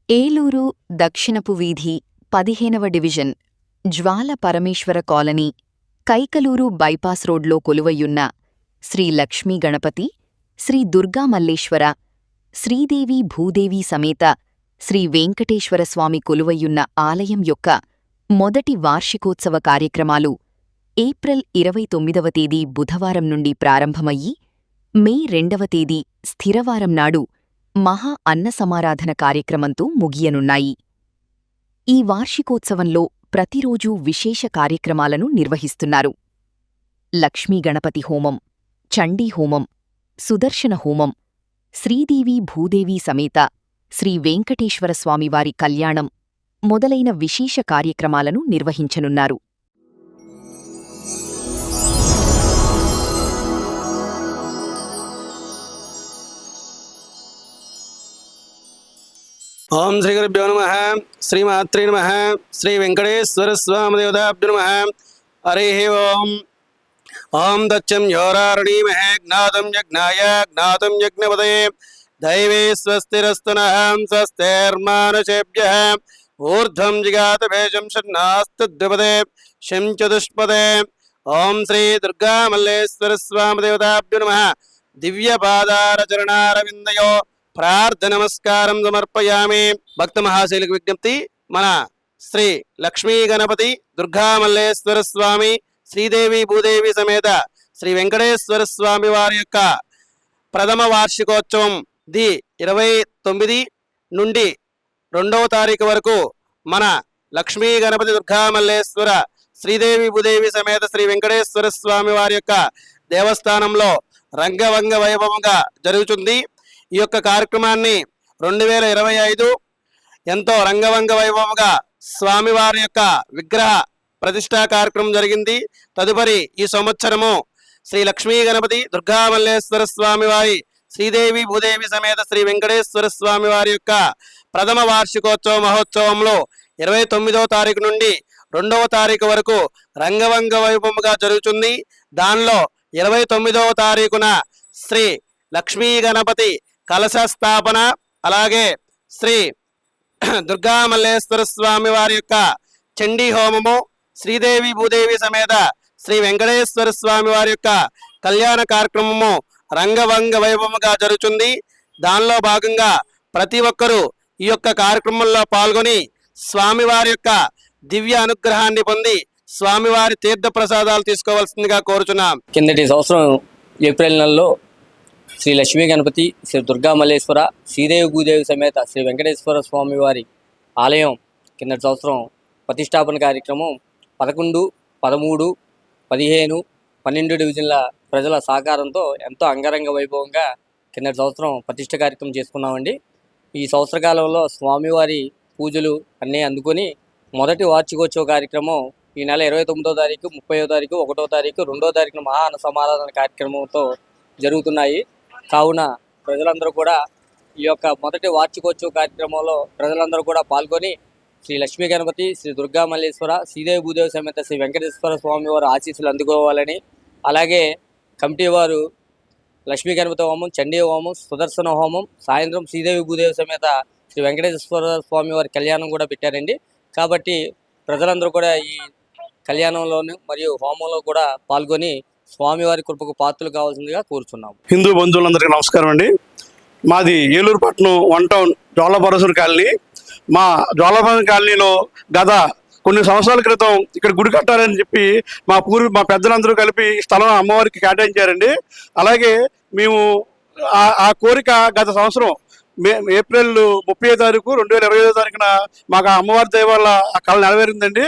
ఏలూరు దక్షిణపు వీధి 15వ డివిజన్ జ్వాల పరమేశ్వర colony Kaikaluru bypass రోడ్లో కొలువయ్యున్న శ్రీ లక్ష్మీ గణపతి శ్రీ దుర్గా మల్లేశ్వర శ్రీదేవి భూదేవి సమేత శ్రీ వెంకటేశ్వరస్వామి కొలువయ్యున్న ఆలయం యొక్క మొదటి వార్షికోత్సవ కార్యక్రమాలు ఏప్రిల్ 29వ తేదీ బుధవారం నుండి ప్రారంభమయ్యి మే 2వ తేదీ స్థిరవారం నాడు మహా అన్నసమారాధన కార్యక్రమంతో ముగియనున్నాయి. ఈ వార్షికోత్సవంలో ప్రతిరోజూ విశేష కార్యక్రమాలను నిర్వహిస్తున్నారు. లక్ష్మీ గణపతి హోమం, చండీ హోమం, సుదర్శన హోమం, శ్రీదేవి భూదేవి సమేత శ్రీ వెంకటేశ్వరస్వామివారి కళ్యాణం మొదలైన విశేష కార్యక్రమాలను నిర్వహించనున్నారు. ओम श्री गुरुभ्यो नमः श्रीमात्रे नमः श्री वेंकटेश्वर स्वामी देवताभ्यो नमः हरिः ओम ओम दच्चं योरारणीमहे ज्ञातं यज्ञाय ज्ञातं यज्ञपदये दैवे स्वस्तिरस्तनः स्वस्तिर्मानुषेभ्यः ऊर्ध्वं जिगातभेषं षण्णास्तद्विपदे शं चतुष्पदे ओम श्री दुर्गा मल्लेश्वर स्वामी देवताभ्यो नमः दिव्यपादारचरणारविन्दयो प्रार्थना नमस्कारं समर्पयामि. भक्त महाशैलिक विज्ञप्ति मन श्री लक्ष्मी गणपति दुर्गा मल्लेश्वर स्वामी श्रीदेवी भूदेवी समेत श्री वेंकटेश्वर स्वामी वारि యొక్క ప్రథమ వార్షికోత్సవం 29 నుండి 2వ తారీఖు వరకు మన లక్ష్మీ గణపతి దుర్గా మల్లేశ్వర శ్రీదేవి భూదేవి సమేత శ్రీ వెంకటేశ్వర స్వామి వారి యొక్క దేవస్థానంలో రంగవంగ వైభవంగా జరుగుతుంది. ఈ యొక్క కార్యక్రమాన్ని 2025 ఎంతో రంగవంగ వైభవంగా స్వామివారి యొక్క విగ్రహ ప్రతిష్టా కార్యక్రమం జరిగింది. తదుపరి ఈ సంవత్సరము శ్రీ లక్ష్మీ గణపతి దుర్గా మల్లేశ్వర స్వామివారి శ్రీదేవి భూదేవి సమేత శ్రీ వెంకటేశ్వర స్వామి వారి యొక్క ప్రథమ వార్షికోత్సవ మహోత్సవంలో 29వ తారీఖు నుండి 2వ తారీఖు వరకు రంగవంగ వైభవంగా జరుగుతుంది. దానిలో 29వ తారీఖున శ్రీ లక్ష్మీ గణపతి కలశ స్థాపన, అలాగే శ్రీ దుర్గా మల్లేశ్వర స్వామి వారి యొక్క చండీ హోమము, శ్రీదేవి భూదేవి సమేత శ్రీ వెంకటేశ్వర స్వామి వారి యొక్క కళ్యాణ కార్యక్రమము రంగవంగ వైభవముగా జరుగుతుంది. దానిలో భాగంగా ప్రతి ఒక్కరూ ఈ యొక్క కార్యక్రమంలో పాల్గొని స్వామివారి యొక్క దివ్య అనుగ్రహాన్ని పొంది స్వామివారి తీర్థ ప్రసాదాలు తీసుకోవాల్సిందిగా కోరుచున్నాం. కిందటి సంవత్సరం ఏప్రిల్ నెలలో శ్రీ లక్ష్మీ గణపతి శ్రీ దుర్గా మల్లేశ్వర శ్రీదేవి భూదేవి సమేత శ్రీ వెంకటేశ్వర స్వామి వారి ఆలయం కిందటి సంవత్సరం ప్రతిష్టాపన కార్యక్రమం 11, 13, 15, 12 డివిజన్ల ప్రజల సహకారంతో ఎంతో అంగరంగ వైభవంగా కిందటి సంవత్సరం ప్రతిష్ట కార్యక్రమం చేసుకున్నామండి. ఈ సంవత్సర కాలంలో స్వామివారి పూజలు అన్నీ అందుకొని మొదటి వార్షికోత్సవ కార్యక్రమం ఈ నెల 29వ తారీఖు, 30వ తారీఖు, 1వ తారీఖు, 2వ తారీఖున మహా అన్న సమారాధన కార్యక్రమంతో జరుగుతున్నాయి. కావున ప్రజలందరూ కూడా ఈ యొక్క మొదటి వార్షికోత్సవ కార్యక్రమంలో ప్రజలందరూ కూడా పాల్గొని శ్రీ లక్ష్మీ గణపతి శ్రీ దుర్గా మల్లేశ్వర శ్రీదేవి భూదేవి సమేత శ్రీ వెంకటేశ్వర స్వామి వారు ఆశీస్సులు అందుకోవాలని, అలాగే కమిటీ వారు లక్ష్మీ గణపతి హోమం, చండీ హోమం, సుదర్శన హోమం, సాయంత్రం శ్రీదేవి భూదేవి సమేత శ్రీ వెంకటేశ్వర స్వామి వారి కళ్యాణం కూడా పెట్టారండి. కాబట్టి ప్రజలందరూ కూడా ఈ కళ్యాణంలోను మరియు హోమంలో కూడా పాల్గొని స్వామివారి కృపకు పాత్రలు కావాల్సిందిగా కోరుచున్నాం. హిందూ బంధువులందరికీ నమస్కారం అండి. మాది ఏలూరు పట్టణం 1 టౌన్ జ్వాలపరమేశ్వర కాలనీ. మా జ్వాలపరమేశ్వర కాలనీలో గత కొన్ని సంవత్సరాల క్రితం ఇక్కడ గుడి కట్టాలని చెప్పి మా పెద్దలందరూ కలిపి స్థలం అమ్మవారికి కేటాయించారండి. అలాగే మేము ఆ కోరిక గత సంవత్సరం ఏప్రిల్ 30వ తారీఖు 2025వ తారీఖున మాకు అమ్మవారి దయ వల్ల ఆ కళ నెరవేరిందండి.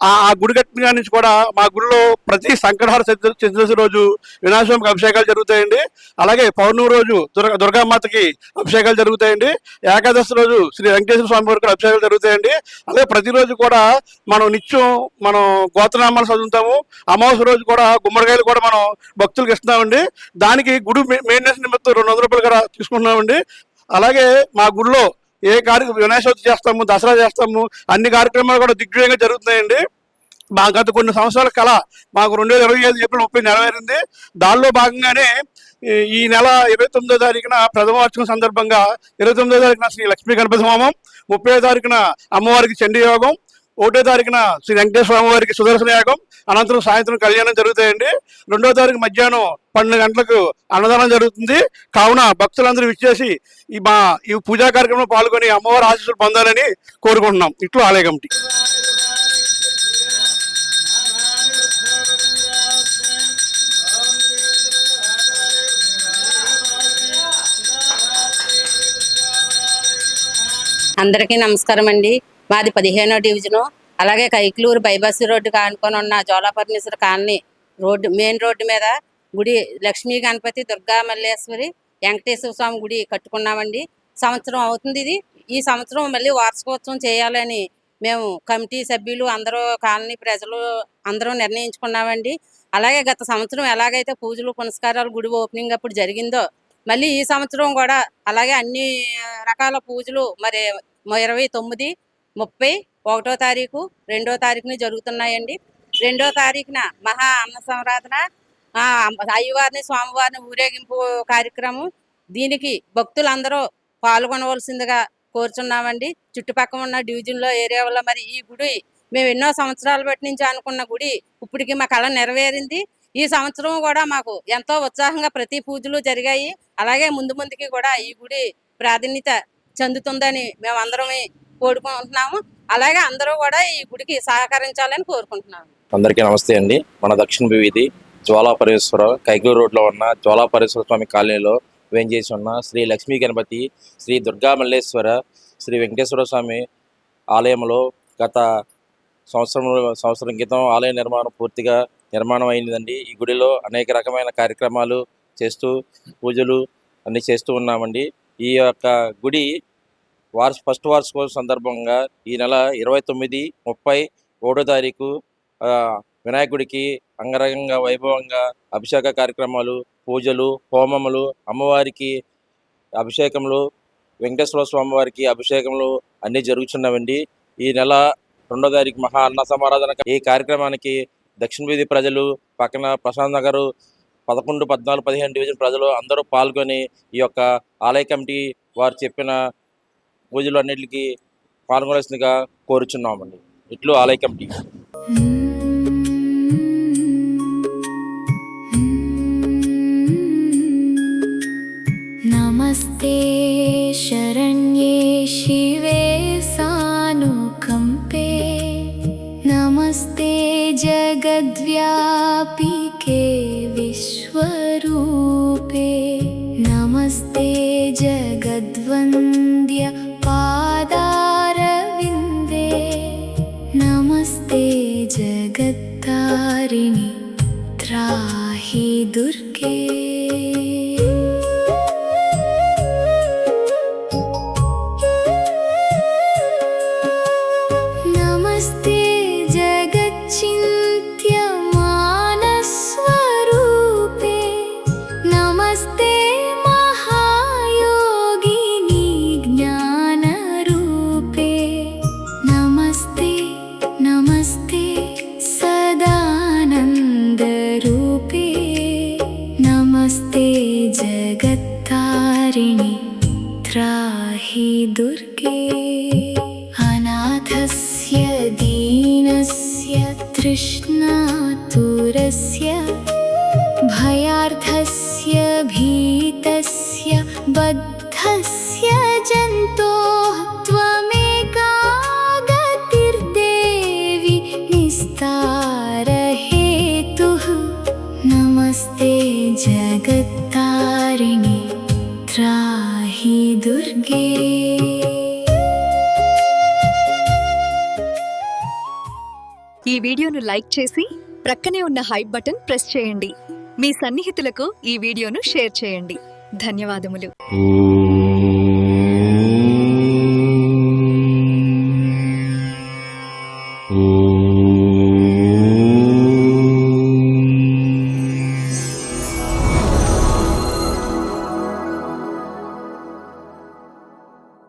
ఆ గుడి కట్టిన నుంచి కూడా మా గుడిలో ప్రతి సంకటహార చతుర్దశి రోజు వినాయకస్వామికి అభిషేకాలు జరుగుతాయండి. అలాగే పౌర్ణమి రోజు దుర్గామాతకి అభిషేకాలు జరుగుతాయండి. ఏకాదశి రోజు శ్రీ వెంకటేశ్వర స్వామి వారికి అభిషేకాలు జరుగుతాయండి. అలాగే ప్రతిరోజు కూడా నిత్యం మనం గోత్రనామాలు చదువుతాము. అమావాస్య రోజు కూడా గుమ్మడికాయలు కూడా మనం భక్తులకు ఇస్తున్నామండి. దానికి గుడి మెయింటెనెన్స్ నిమిత్తం 200 రూపాయలు కూడా తీసుకుంటున్నామండి. అలాగే మా గుడిలో ఏ వినాయక చవితి చేస్తాము, దసరా చేస్తాము, అన్ని కార్యక్రమాలు కూడా దిగ్విజయంగా జరుగుతున్నాయండి. మా గత కొన్ని సంవత్సరాల కళ మాకు 2025 ఏప్రిల్ 30 నెరవేరింది. దానిలో భాగంగానే ఈ నెల 29వ తారీఖున ప్రథమ వార్షికం సందర్భంగా 29వ తారీఖున శ్రీ లక్ష్మీ గణపతి హోమం, 30వ తారీఖున అమ్మవారికి చండీ యోగం, 1వ తారీఖున శ్రీ వెంకటేశ్వర స్వామి వారికి సుదర్శన యాగం, అనంతరం సాయంత్రం కళ్యాణం జరుగుతాయండి. 2వ తారీఖు మధ్యాహ్నం 12 గంటలకు అన్నదానం జరుగుతుంది. కావున భక్తులందరూ విచ్చేసి ఈ పూజా కార్యక్రమంలో పాల్గొని అమ్మవారి ఆశీస్సులు పొందాలని కోరుకుంటున్నాం. ఇట్లు ఆలయ కమిటీ. అందరికీ నమస్కారం అండి. మాది 15వ డివిజను. అలాగే కైకలూరు బైపాస్ రోడ్డు కానుకొని ఉన్న జ్వాలాపరమేశ్వర కాలనీ రోడ్డు మెయిన్ రోడ్డు మీద గుడి లక్ష్మీ గణపతి దుర్గా మల్లేశ్వరి వెంకటేశ్వర స్వామి గుడి కట్టుకున్నామండి. సంవత్సరం అవుతుంది ఇది. ఈ సంవత్సరం మళ్ళీ వార్షికోత్సవం చేయాలని మేము కమిటీ సభ్యులు అందరూ కాలనీ ప్రజలు అందరూ నిర్ణయించుకున్నామండి. అలాగే గత సంవత్సరం ఎలాగైతే పూజలు పునస్కారాలు గుడి ఓపెనింగ్ అప్పుడు జరిగిందో మళ్ళీ ఈ సంవత్సరం కూడా అలాగే అన్ని రకాల పూజలు మరి 29, 30, 1వ తారీఖు, 2వ తారీఖుని జరుగుతున్నాయండి. 2వ తారీఖున మహా అన్న సంరాధన, అయ్యవారిని స్వామివారిని ఊరేగింపు కార్యక్రమం. దీనికి భక్తులందరూ పాల్గొనవలసిందిగా కోరుచున్నామండి. చుట్టుపక్కల ఉన్న డివిజన్లో ఏరియాలో మరి ఈ గుడి మేము ఎన్నో సంవత్సరాల బట్టి నుంచి అనుకున్న గుడి ఇప్పటికి మా కళ నెరవేరింది. ఈ సంవత్సరం కూడా మాకు ఎంతో ఉత్సాహంగా ప్రతి పూజలు జరిగాయి. అలాగే ముందుకి కూడా ఈ గుడి ప్రాధాన్యత చెందుతుందని మేము అందరం కోరుకుంటున్నాము. అలాగే అందరూ కూడా ఈ గుడికి సహకరించాలని కోరుకుంటున్నాము. అందరికీ నమస్తే అండి. మన దక్షిణ వీధి జ్వాలాపరమేశ్వర కైకలూరు రోడ్లో ఉన్న జ్వాలాపరమేశ్వర స్వామి కాలనీలో వేంచేసి ఉన్న శ్రీ లక్ష్మీ గణపతి, శ్రీ దుర్గా మల్లేశ్వర, శ్రీ వెంకటేశ్వర స్వామి ఆలయంలో గత సంవత్సరం క్రితం ఆలయ నిర్మాణం పూర్తిగా నిర్మాణం అయిందండి. ఈ గుడిలో అనేక రకమైన కార్యక్రమాలు చేస్తూ పూజలు అన్నీ చేస్తూ ఉన్నామండి. ఈ యొక్క గుడి ఫస్ట్ వార్షికోత్సవం సందర్భంగా ఈ నెల 29, 30, 1వ తారీఖు వినాయకుడికి అంగరంగ వైభవంగా అభిషేక కార్యక్రమాలు, పూజలు, హోమములు, అమ్మవారికి అభిషేకములు, వెంకటేశ్వర స్వామి వారికి అభిషేకములు అన్నీ జరుగుతున్నవండి. ఈ నెల 2వ తారీఖు మహా అన్న సమారాధన. ఈ కార్యక్రమానికి దక్షిణ వీధి ప్రజలు, పక్కన ప్రశాంత్ నగర్ 11, 14, 15 డివిజన్ ప్రజలు అందరూ పాల్గొని ఈ యొక్క ఆలయ కమిటీ వారు చెప్పిన పూజలు అన్నిటికీ పాల్గొనాల్సిందిగా కోరుచున్నామండి. ఇట్లు ఆలయ కమిటీ. నమస్తే శరణ్యే శివే సానుకంపే, నమస్తే జగద్వ్యాపికే విశ్వరూపే, నమస్తే జగద్వంద్య పాదారవిందే, నమస్తే జగత్తారిణి త్రాహి దుర్గే. నమస్తే జగచ్చిత్యమానస్వరూపే, నమస్తే మహాయోగిని జ్ఞానరూపే, నమస్తే నమస్తే సదానందరూపే, నమస్తే జగత్తారిణి త్రాహి దుర్గే. అనాథస్య దీనస్య తృష్ణాతురస్య భయార్థస్య భీతస్య బద్ధస్య జంతోః త్వమేకా గతిర్దేవి నిస్తారహేతుః. నమస్తే జగత్తారిణి త్రాహి దుర్గే. ఈ వీడియోను లైక్ చేసి ప్రక్కనే ఉన్న హైప్ బటన్ ప్రెస్ చేయండి. మీ సన్నిహితులకు ఈ వీడియోను షేర్ చేయండి. ధన్యవాదములు. ఓం